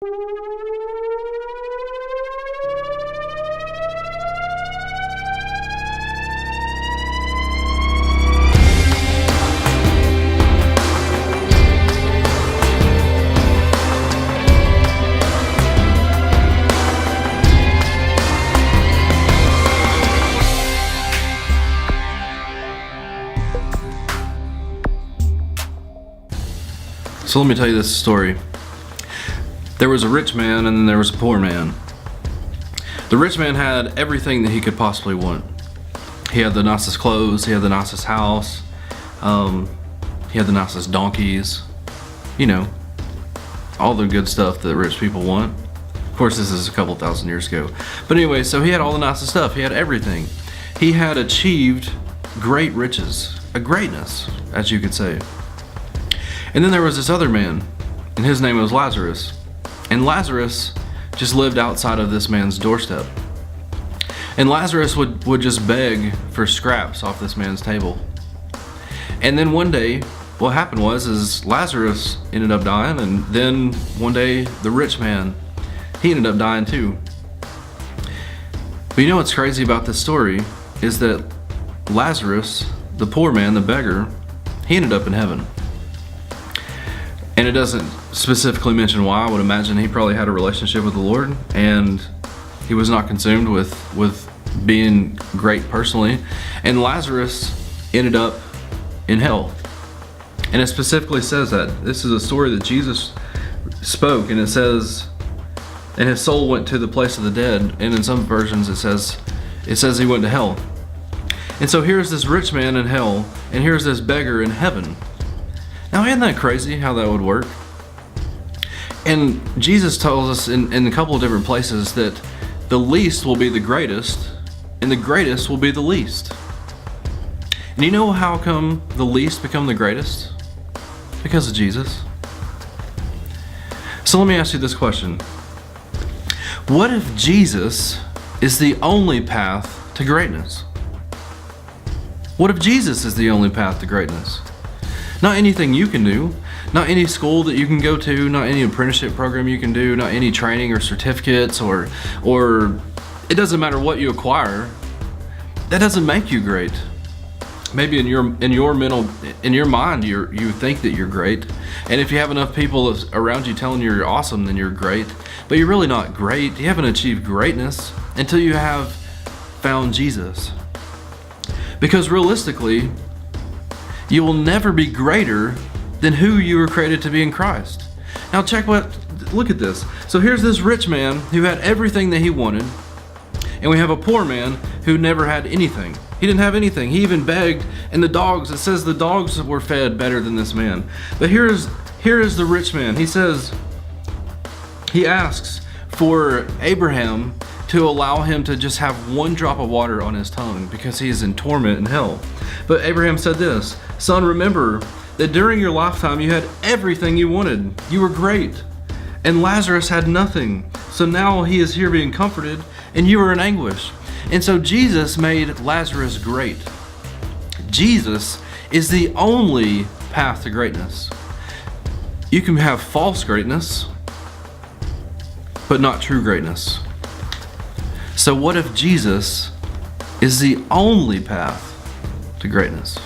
So let me tell you this story. There was a rich man and then there was a poor man. The rich man had everything that he could possibly want. He had the nicest clothes, he had the nicest house, he had the nicest donkeys, you know, all the good stuff that rich people want. Of course, this is a couple thousand years ago. But anyway, so he had all the nicest stuff, he had everything. He had achieved great riches, a greatness, as you could say. And then there was this other man, and his name was Lazarus. And Lazarus just lived outside of this man's doorstep. And Lazarus would just beg for scraps off this man's table. And then one day, what happened was Lazarus ended up dying, and then one day the rich man, he ended up dying too. But you know what's crazy about this story is that Lazarus, the poor man, the beggar, he ended up in heaven. And it doesn't specifically mention why. I would imagine he probably had a relationship with the Lord and he was not consumed with being great personally. And Lazarus ended up in hell. And it specifically says that. This is a story that Jesus spoke, and it says, and his soul went to the place of the dead. And in some versions it says he went to hell. And so here's this rich man in hell, and here's this beggar in heaven. Now, isn't that crazy how that would work? And Jesus tells us in a couple of different places that the least will be the greatest, and the greatest will be the least. And you know how come the least become the greatest? Because of Jesus. So let me ask you this question. What if Jesus is the only path to greatness? What if Jesus is the only path to greatness? Not anything you can do, not any school that you can go to, not any apprenticeship program you can do, not any training or certificates, or it doesn't matter what you acquire. That doesn't make you great. Maybe in your mind you think that you're great, and if you have enough people around you telling you you're awesome, then you're great. But you're really not great. You haven't achieved greatness until you have found Jesus. Because realistically, you will never be greater than who you were created to be in Christ. Now look at this. So here's this rich man who had everything that he wanted, and we have a poor man who never had anything. He didn't have anything. He even begged, and it says the dogs were fed better than this man. But here is the rich man. He asks for Abraham to allow him to just have one drop of water on his tongue because he is in torment in hell. But Abraham said this, "Son, remember that during your lifetime you had everything you wanted. You were great. And Lazarus had nothing. So now he is here being comforted, and you are in anguish." And so Jesus made Lazarus great. Jesus is the only path to greatness. You can have false greatness, but not true greatness. So what if Jesus is the only path to greatness?